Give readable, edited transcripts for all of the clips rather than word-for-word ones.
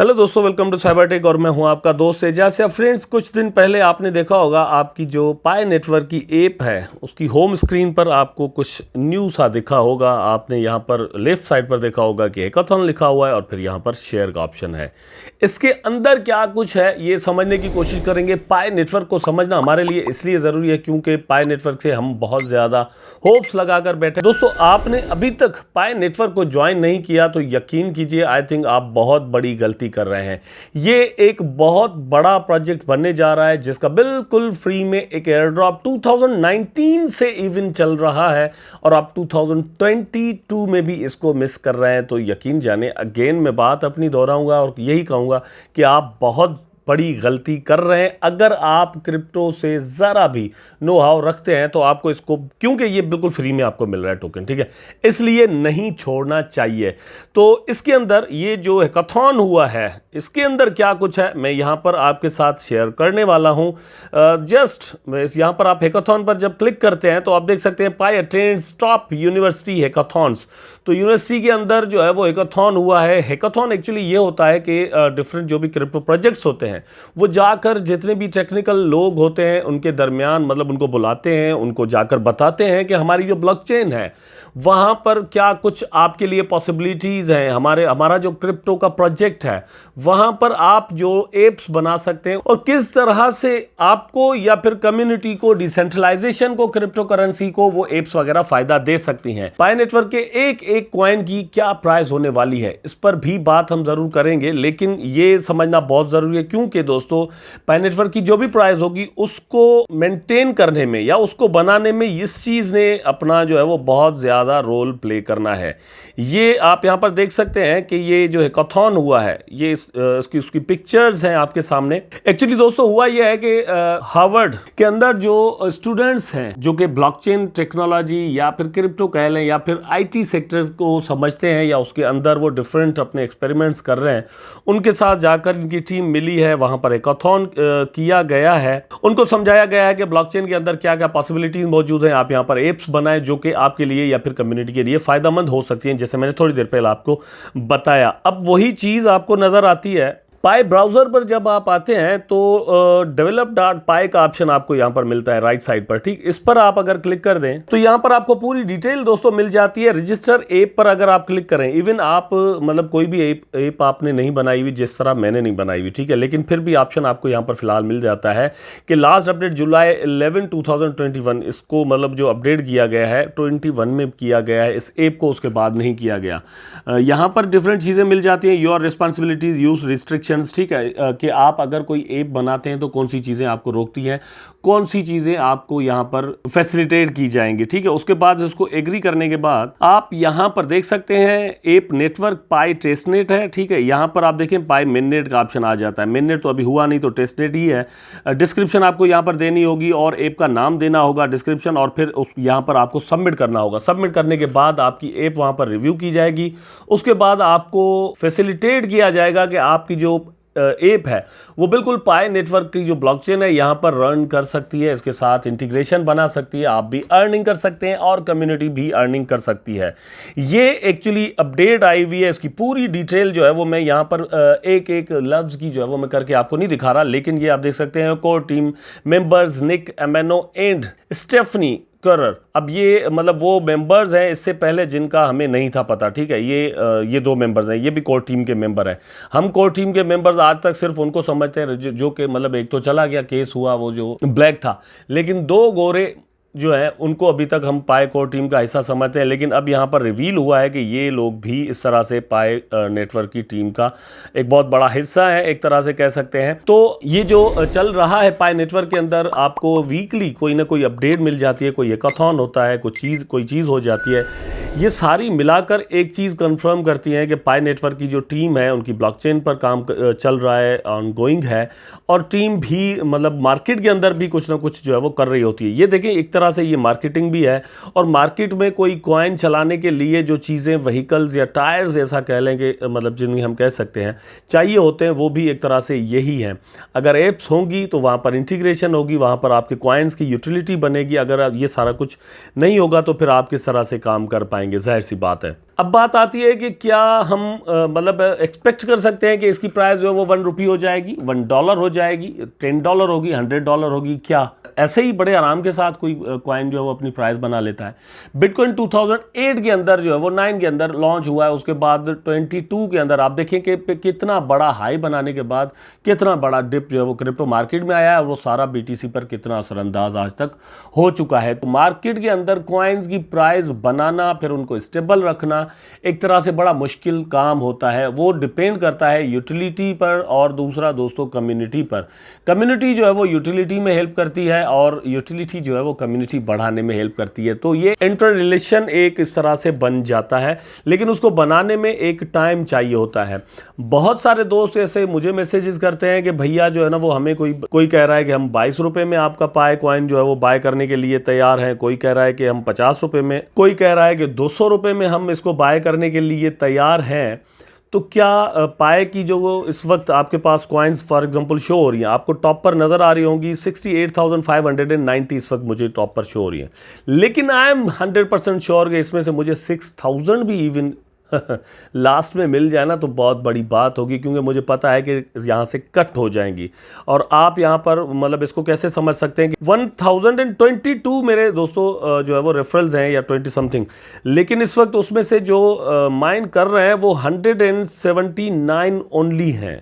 Hello दोस्तों, welcome to cyber tech और मैं हूं आपका दोस्त एजाज। फ्रेंड्स, कुछ दिन पहले आपने देखा होगा आपकी जो पाई नेटवर्क की ऐप है उसकी होम स्क्रीन पर आपको कुछ न्यू सा दिखा होगा। आपने यहां पर लेफ्ट साइड पर देखा होगा कि हैकाथॉन लिखा हुआ है और फिर यहां पर शेयर का ऑप्शन है। इसके अंदर क्या कुछ है ये समझने की कोशिश करेंगे। पाई नेटवर्क को समझना हमारे लिए इसलिए ज़रूरी है क्योंकि पाई नेटवर्क से हम बहुत ज़्यादा होप्स लगाकर बैठे। दोस्तों, आपने अभी तक पाई नेटवर्क को ज्वाइन नहीं किया तो यकीन कीजिए, आई थिंक आप बहुत बड़ी गलती कर रहे हैं। ये एक बहुत बड़ा प्रोजेक्ट बनने जा रहा है जिसका बिल्कुल फ्री में एक एयर ड्रॉप 2019 से इवन चल रहा है और आप 2022 में भी इसको मिस कर रहे हैं तो यकीन जाने, अगेन मैं बात अपनी दोहराऊंगा और यही कहूंगा कि आप बहुत बड़ी गलती कर रहे हैं। अगर आप क्रिप्टो से ज़रा भी नो हाउ रखते हैं तो आपको इसको, क्योंकि ये बिल्कुल फ्री में आपको मिल रहा है टोकन, ठीक है, इसलिए नहीं छोड़ना चाहिए। तो इसके अंदर ये जो हैकाथॉन हुआ है इसके अंदर क्या कुछ है मैं यहाँ पर आपके साथ शेयर करने वाला हूँ। जस्ट यहाँ पर आप हैकाथॉन पर जब क्लिक करते हैं तो आप देख सकते हैं पाई अटेंड्स टॉप यूनिवर्सिटी हैकाथॉन्स। तो यूनिवर्सिटी के अंदर जो है वो हैकाथॉन हुआ है। हैकाथॉन एक्चुअली ये होता है कि डिफरेंट जो भी क्रिप्टो प्रोजेक्ट्स होते हैं वो जाकर जितने भी टेक्निकल लोग होते हैं उनके दरमियान, मतलब उनको बुलाते हैं, उनको जाकर बताते हैं कि हमारी जो ब्लॉकचेन है वहां पर क्या कुछ आपके लिए पॉसिबिलिटीज हैं। हमारा जो क्रिप्टो का प्रोजेक्ट है वहां पर आप जो एप्स बना सकते हैं और किस तरह से आपको या फिर कम्युनिटी को, डिसेंट्रलाइजेशन को, क्रिप्टो करेंसी को वो एप्स वगैरह फायदा दे सकती हैं। पाई नेटवर्क के एक एक कॉइन की क्या प्राइस होने वाली है इस पर भी बात हम जरूर करेंगे, लेकिन ये समझना बहुत जरूरी है क्योंकि दोस्तों पाई नेटवर्क की जो भी प्राइस होगी उसको मेंटेन करने में या उसको बनाने में इस चीज ने अपना जो है वो बहुत ज्यादा रोल प्ले करना है। ये आप यहां पर देख सकते हैं कि ये जो हैकाथॉन हुआ है ये उसकी पिक्चर्स हैं आपके सामने। एक्चुअली दोस्तों हुआ ये है कि हार्वर्ड के अंदर जो स्टूडेंट्स हैं जो कि ब्लॉकचेन टेक्नोलॉजी या फिर क्रिप्टो कह लें या फिर आईटी सेक्टर्स को समझते हैं या उसके अंदर वो डिफरेंट अपने एक्सपेरिमेंट्स कर रहे हैं, उनके साथ जाकर इनकी टीम मिली है। वहां पर हैकाथॉन किया गया है, उनको समझाया गया है कि ब्लॉकचेन के अंदर क्या क्या पॉसिबिलिटीज मौजूद हैं। आप यहां पर एप्स बनाएं जो कि आपके लिए या फिर कम्युनिटी के लिए फायदेमंद हो सकती हैं, जैसे मैंने थोड़ी देर पहले आपको बताया। अब वही चीज आपको नजर आती है पाई ब्राउजर पर। जब आप आते हैं तो develop.py का ऑप्शन आपको यहां पर मिलता है राइट साइड पर, ठीक। इस पर आप अगर क्लिक कर दें तो यहां पर आपको पूरी डिटेल दोस्तों मिल जाती है। रजिस्टर ऐप पर अगर आप क्लिक करें, इवन आप मतलब कोई भी ऐप आपने नहीं बनाई हुई जिस तरह मैंने नहीं बनाई हुई, ठीक है, लेकिन फिर भी ऑप्शन आपको यहां पर फिलहाल मिल जाता है कि लास्ट अपडेट जुलाई 11 2021, इसको मतलब जो अपडेट किया गया है 21 में किया गया है इस ऐप को, उसके बाद नहीं किया गया। यहां पर डिफरेंट चीजें मिल जाती हैं। योर रिस्पॉन्सिबिलिटीज, यूज रिस्ट्रिक्शन, ठीक है, कि आप अगर कोई ऐप बनाते हैं तो कौन सी चीजें आपको रोकती हैं, कौन सी चीजें आपको यहां पर फैसिलिटेट की जाएंगी, ठीक है। उसके बाद उसको एग्री करने के बाद आप यहां पर देख सकते हैं ऐप नेटवर्क पाई टेस्टनेट है, ठीक है। यहां पर आप देखें पाई मेननेट का ऑप्शन आ जाता है। मेननेट तो अभी हुआ नहीं तो टेस्टनेट ही है। डिस्क्रिप्शन आपको यहां पर देनी होगी और ऐप का नाम देना होगा, डिस्क्रिप्शन, और फिर यहां पर आपको सबमिट करना होगा। सबमिट करने के बाद आपकी ऐप वहां पर रिव्यू की जाएगी। उसके बाद आपको फैसिलिटेट किया जाएगा कि आपकी जो ऐप है वो बिल्कुल पाई नेटवर्क की जो ब्लॉकचेन है यहां पर रन कर सकती है, इसके साथ इंटीग्रेशन बना सकती है, आप भी अर्निंग कर सकते हैं और कम्युनिटी भी अर्निंग कर सकती है। ये एक्चुअली अपडेट आई हुई है, इसकी पूरी डिटेल जो है वो मैं यहां पर एक एक लफ्ज की जो है वो मैं करके आपको नहीं दिखा रहा, लेकिन ये आप देख सकते हैं कोर टीम मेंबर्स निक एमेनो एंड स्टेफनी करर। अब ये मतलब वो मेंबर्स हैं इससे पहले जिनका हमें नहीं था पता, ठीक है। ये दो मेंबर्स हैं, ये भी कोर टीम के मेंबर हैं। हम कोर टीम के मेंबर्स आज तक सिर्फ उनको समझते हैं जो कि मतलब एक तो चला गया केस हुआ वो जो ब्लैक था, लेकिन दो गोरे जो है उनको अभी तक हम पाई कोर टीम का हिस्सा समझते हैं। लेकिन अब यहाँ पर रिवील हुआ है कि ये लोग भी इस तरह से पाई नेटवर्क की टीम का एक बहुत बड़ा हिस्सा है, एक तरह से कह सकते हैं। तो ये जो चल रहा है पाई नेटवर्क के अंदर, आपको वीकली कोई ना कोई अपडेट मिल जाती है, कोई हैकाथॉन होता है, कोई चीज़ हो जाती है। ये सारी मिलाकर एक चीज़ कंफर्म करती है कि पाई नेटवर्क की जो टीम है उनकी ब्लॉकचेन पर काम चल रहा है, ऑनगोइंग है, और टीम भी मतलब मार्केट के अंदर भी कुछ ना कुछ जो है वो कर रही होती है। ये देखें, एक तरफ तरह से ये मार्केटिंग भी है। और मार्केट में कोई कॉइन चलाने के लिए जो चीज़ें व्हीकल्स या टायर्स ऐसा कह लेंगे, मतलब जिन्हें हम कह सकते हैं चाहिए होते हैं, वो भी एक तरह से यही है। अगर एप्स होंगी तो वहाँ पर इंटीग्रेशन होगी, वहाँ पर आपके कॉइन्स की यूटिलिटी बनेगी। अगर ये सारा कुछ नहीं होगा तो फिर आप किस तरह से काम कर पाएंगे, जाहिर सी बात है। अब बात आती है कि क्या हम मतलब एक्सपेक्ट कर सकते हैं कि इसकी प्राइस जो है वो ₹1 हो जाएगी, $1 हो जाएगी, $10 होगी, $100 होगी? क्या ऐसे ही बड़े आराम के साथ कोई कॉइन जो है वो अपनी प्राइस बना लेता है? बिटकॉइन 2008 के अंदर जो है वो 9 के अंदर लॉन्च हुआ है, उसके बाद 22 के अंदर आप देखें कि कितना बड़ा हाई बनाने के बाद कितना बड़ा डिप जो है वो क्रिप्टो मार्केट में आया है, वो सारा BTC पर कितना असरअंदाज आज तक हो चुका है। तो मार्केट के अंदर कॉइन्स की प्राइस बनाना, फिर उनको स्टेबल रखना एक तरह से बड़ा मुश्किल काम होता है। वो डिपेंड करता है यूटिलिटी पर और दूसरा दोस्तों कम्युनिटी पर। कम्युनिटी जो है वो यूटिलिटी में हेल्प करती है और यूटिलिटी जो है वो कम्युनिटी बढ़ाने में हेल्प करती है। तो ये इंटर रिलेशन एक इस तरह से बन जाता है, लेकिन उसको बनाने में एक टाइम चाहिए होता है। बहुत सारे दोस्त ऐसे मुझे मैसेजेस करते हैं कि भैया जो है ना वो हमें कोई कह रहा है कि हम ₹22 में आपका पाए कॉइन जो है वो बाय करने के लिए तैयार हैं, कोई कह रहा है कि हम ₹50 में, कोई कह रहा है कि ₹200 में हम इसको बाय करने के लिए तैयार हैं। तो क्या पाए की जो वो इस वक्त आपके पास कॉइन्स फॉर एग्जांपल शो हो रही हैं, आपको टॉप पर नज़र आ रही होंगी 68,590 इस वक्त मुझे टॉप पर शो हो रही है, लेकिन आई एम 100% श्योर कि इसमें से मुझे 6,000 भी इवन लास्ट में मिल जाए ना तो बहुत बड़ी बात होगी, क्योंकि मुझे पता है कि यहाँ से कट हो जाएंगी। और आप यहाँ पर मतलब इसको कैसे समझ सकते हैं कि 1022 मेरे दोस्तों जो है वो रेफरल्स हैं या 20 समथिंग, लेकिन इस वक्त उसमें से जो माइन कर रहे हैं वो 179 ओनली हैं।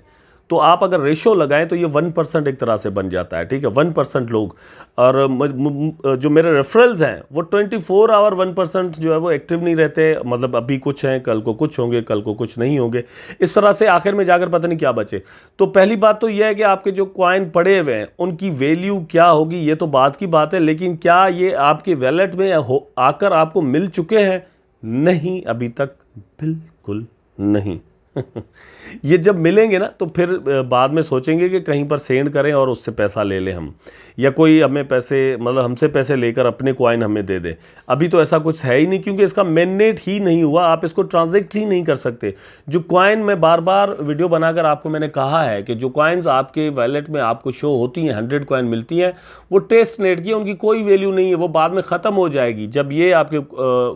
तो आप अगर रेशो लगाएं तो ये 1% एक तरह से बन जाता है, ठीक है, 1% लोग। और जो मेरे रेफरल्स हैं वो 24 आवर 1% जो है वो एक्टिव नहीं रहते, मतलब अभी कुछ हैं, कल को कुछ होंगे, कल को कुछ नहीं होंगे, इस तरह से आखिर में जाकर पता नहीं क्या बचे। तो पहली बात तो यह है कि आपके जो कॉइन पड़े हुए हैं उनकी वैल्यू क्या होगी, ये तो बात की बात है, लेकिन क्या ये आपके वैलेट में आकर आपको मिल चुके हैं? नहीं, अभी तक बिल्कुल नहीं। ये जब मिलेंगे ना तो फिर बाद में सोचेंगे कि कहीं पर सेंड करें और उससे पैसा ले लें हम, या कोई हमें पैसे मतलब हमसे पैसे लेकर अपने कॉइन हमें दे दे। अभी तो ऐसा कुछ है ही नहीं, क्योंकि इसका मेननेट ही नहीं हुआ, आप इसको ट्रांजैक्ट ही नहीं कर सकते। जो कॉइन में बार बार वीडियो बनाकर आपको मैंने कहा है कि जो कॉइन्स आपके वैलेट में आपको शो होती हैं, 100 कॉइन मिलती हैं, वो टेस्ट नेट की, उनकी कोई वैल्यू नहीं है, वो बाद में ख़त्म हो जाएगी जब ये आपके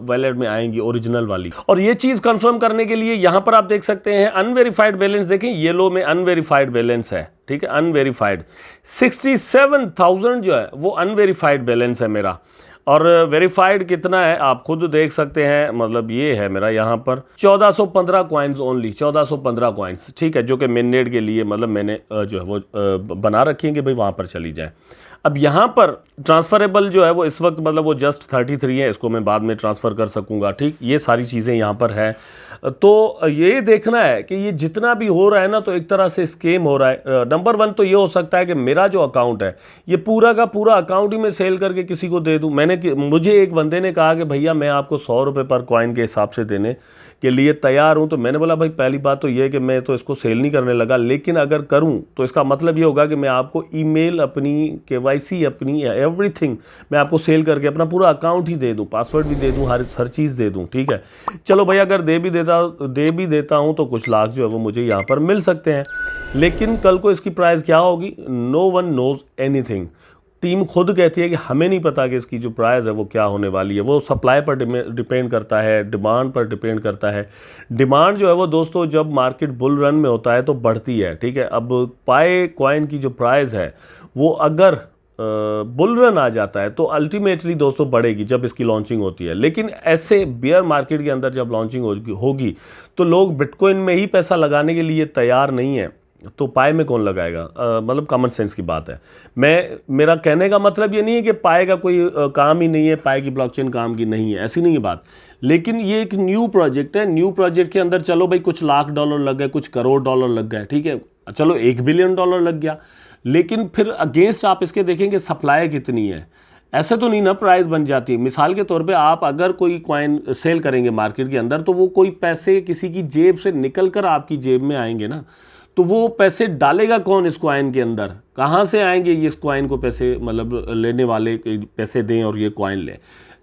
वैलेट में आएंगी ओरिजिनल वाली। और ये चीज़ कंफर्म करने के लिए यहाँ पर आप देख सकते हैं अनवेरीफाइड बैलेंस, देखें येलो में अनवेरीफाइड बैलेंस है, ठीक है, अनवेरीफाइड 67,000 जो है वो अनवेरीफाइड बैलेंस है मेरा। और वेरीफाइड कितना है आप खुद देख सकते हैं, मतलब ये है मेरा यहाँ पर 1415 कॉइन्स ओनली, 1415 कॉइन्स, ठीक है, जो कि मेननेट के लिए मतलब मैंने जो है वो बना रखी है कि भाई वहाँ पर चली जाए। अब यहाँ पर ट्रांसफरेबल जो है वो इस वक्त मतलब वो जस्ट 33 है, इसको मैं बाद में ट्रांसफ़र कर सकूँगा, ठीक, ये सारी चीज़ें यहाँ पर है। तो ये देखना है कि ये जितना भी हो रहा है ना तो एक तरह से स्कैम हो रहा है। नंबर 1 तो ये हो सकता है कि मेरा जो अकाउंट है ये पूरा का पूरा अकाउंट ही मैं सेल करके किसी को दे दूं। मुझे एक बंदे ने कहा कि भैया मैं आपको ₹100 पर कॉइन के हिसाब से देने के लिए तैयार हूं। तो मैंने बोला भाई पहली बात तो ये है कि मैं तो इसको सेल नहीं करने लगा, लेकिन अगर करूं तो इसका मतलब ये होगा कि मैं आपको ईमेल अपनी KYC अपनी एवरीथिंग मैं आपको सेल करके अपना पूरा अकाउंट ही दे दूं, पासवर्ड भी दे दूं, हर चीज़ दे दूं, ठीक है। चलो भाई अगर दे भी देता हूं तो कुछ लाख जो है वो मुझे यहाँ पर मिल सकते हैं, लेकिन कल को इसकी प्राइस क्या होगी no one knows anything. Team खुद कहती है कि हमें नहीं पता कि इसकी जो प्राइस है वो क्या होने वाली है। वो सप्लाई पर डिपेंड करता है, डिमांड पर डिपेंड करता है। डिमांड जो है वो दोस्तों जब मार्केट बुल रन में होता है तो बढ़ती है, ठीक है। अब पाए कॉइन की जो प्राइस है वो अगर बुल रन आ जाता है तो अल्टीमेटली दोस्तों बढ़ेगी जब इसकी लॉन्चिंग होती है, लेकिन ऐसे बियर मार्केट के अंदर जब लॉन्चिंग होगी तो लोग बिटकॉइन में ही पैसा लगाने के लिए तैयार नहीं है, तो पाए में कौन लगाएगा? मतलब कॉमन सेंस की बात है। मेरा कहने का मतलब ये नहीं है कि पाए का कोई काम ही नहीं है, पाए की ब्लॉकचेन काम की नहीं है, ऐसी नहीं है बात। लेकिन ये एक न्यू प्रोजेक्ट है, न्यू प्रोजेक्ट के अंदर चलो भाई कुछ लाख डॉलर लग गए, कुछ करोड़ डॉलर लग गए, ठीक है, चलो $1 बिलियन लग गया, लेकिन फिर अगेंस्ट आप इसके देखेंगे सप्लाई कितनी है। ऐसे तो नहीं ना प्राइस बन जाती है। मिसाल के तौर पे आप अगर कोई कॉइन सेल करेंगे मार्केट के अंदर तो वो कोई पैसे किसी की जेब से निकल कर आपकी जेब में आएंगे ना, तो वो पैसे डालेगा कौन इस कॉइन के अंदर, कहाँ से आएंगे ये इस कॉइन को पैसे, मतलब लेने वाले पैसे दें और ये कॉइन लें।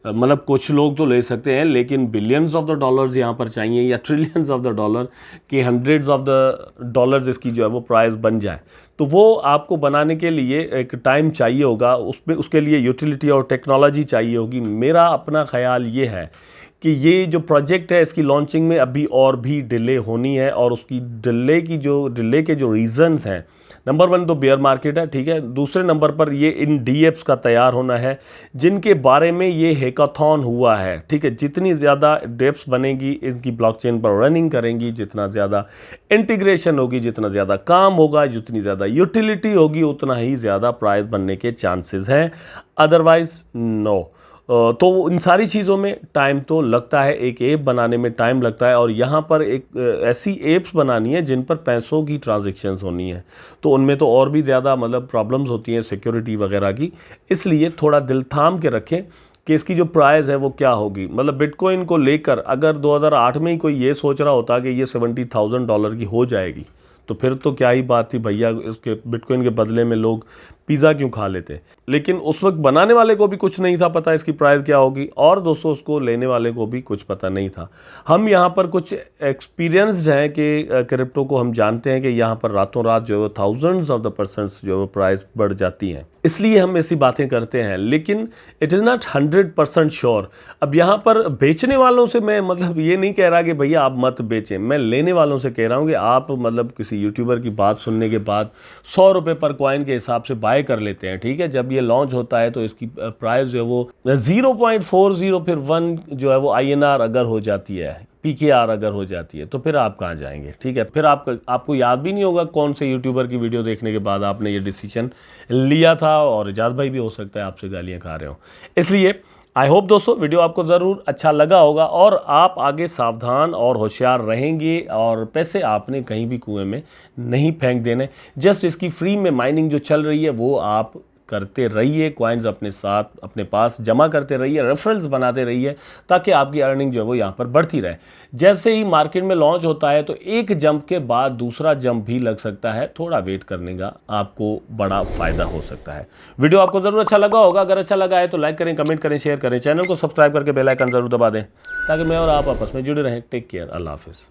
मतलब कुछ लोग तो ले सकते हैं, लेकिन बिलियंस ऑफ द डॉलर्स यहाँ पर चाहिए, या ट्रिलियंस ऑफ द डॉलर कि हंड्रेड्स ऑफ द डॉलर्स इसकी जो है वो प्राइस बन जाए। तो वो आपको बनाने के लिए एक टाइम चाहिए होगा, उसमें उसके लिए यूटिलिटी और टेक्नोलॉजी चाहिए होगी। मेरा अपना ख्याल ये है कि ये जो प्रोजेक्ट है इसकी लॉन्चिंग में अभी और भी डिले होनी है, और उसकी डिले के जो रीज़न्स हैं, नंबर 1 तो बेयर मार्केट है, ठीक है। दूसरे नंबर पर ये इन डीएप्स का तैयार होना है जिनके बारे में ये हैकाथॉन हुआ है, ठीक है। जितनी ज़्यादा डेप्स बनेगी इनकी ब्लॉकचेन पर रनिंग करेंगी, जितना ज़्यादा इंटीग्रेशन होगी, जितना ज़्यादा काम होगा, जितनी ज़्यादा यूटिलिटी होगी, उतना ही ज़्यादा प्राइस बनने के चांसेस हैं, अदरवाइज नो। तो इन सारी चीज़ों में टाइम तो लगता है, एक ऐप बनाने में टाइम लगता है, और यहाँ पर एक ऐसी ऐप्स बनानी है जिन पर पैसों की ट्रांजैक्शंस होनी है, तो उनमें तो और भी ज़्यादा मतलब प्रॉब्लम्स होती हैं सिक्योरिटी वगैरह की। इसलिए थोड़ा दिल थाम के रखें कि इसकी जो प्राइस है वो क्या होगी। मतलब बिटकॉइन को लेकर अगर 2008 में ही कोई ये सोच रहा होता कि ये $70,000 की हो जाएगी, तो फिर तो क्या ही बात थी भैया, उसके बिटकॉइन के बदले में लोग पिज़्ज़ा क्यों खा लेते। लेकिन उस वक्त बनाने वाले को भी कुछ नहीं था पता इसकी प्राइस क्या होगी, और दोस्तों उसको लेने वाले को भी कुछ पता नहीं था। हम यहाँ पर कुछ एक्सपीरियंस्ड हैं कि क्रिप्टो को हम जानते हैं कि यहाँ पर रातों रात जो है थाउजेंड्स ऑफ द परसेंट्स जो है प्राइस बढ़ जाती हैं, इसलिए हम ऐसी बातें करते हैं, लेकिन इट इज़ नॉट 100% श्योर। अब यहाँ पर बेचने वालों से मैं मतलब ये नहीं कह रहा कि भैया आप मत बेचें, मैं लेने वालों से कह रहा हूँ कि आप मतलब किसी यूट्यूबर की बात सुनने के बाद 100 रुपये पर कॉइन के हिसाब से बाय कर लेते हैं, ठीक है। जब ये लॉन्च होता है तो इसकी प्राइस जो है वो 0.40 फिर 1 जो है वो INR अगर हो जाती है, PKR अगर हो जाती है, तो फिर आप कहाँ जाएंगे, ठीक है। फिर आपको याद भी नहीं होगा कौन से यूट्यूबर की वीडियो देखने के बाद आपने ये डिसीजन लिया था, और इजाज़ भाई भी हो सकता है आपसे गालियाँ खा रहे हो। इसलिए आई होप दोस्तों वीडियो आपको ज़रूर अच्छा लगा होगा, और आप आगे सावधान और होशियार रहेंगे, और पैसे आपने कहीं भी कुएं में नहीं फेंक देने। जस्ट इसकी फ्री में माइनिंग जो चल रही है वो आप करते रहिए, कॉइन्स अपने साथ अपने पास जमा करते रहिए, रेफरेंस बनाते रहिए, ताकि आपकी अर्निंग जो है वो यहाँ पर बढ़ती रहे। जैसे ही मार्केट में लॉन्च होता है तो एक जंप के बाद दूसरा जंप भी लग सकता है, थोड़ा वेट करने का आपको बड़ा फायदा हो सकता है। वीडियो आपको ज़रूर अच्छा लगा होगा, अगर अच्छा लगा है तो लाइक करें, कमेंट करें, शेयर करें, चैनल को सब्सक्राइब करके बेल आइकन जरूर दबा दें, ताकि मैं और आप आपस में जुड़े रहें। टेक केयर, अल्लाह हाफिज़।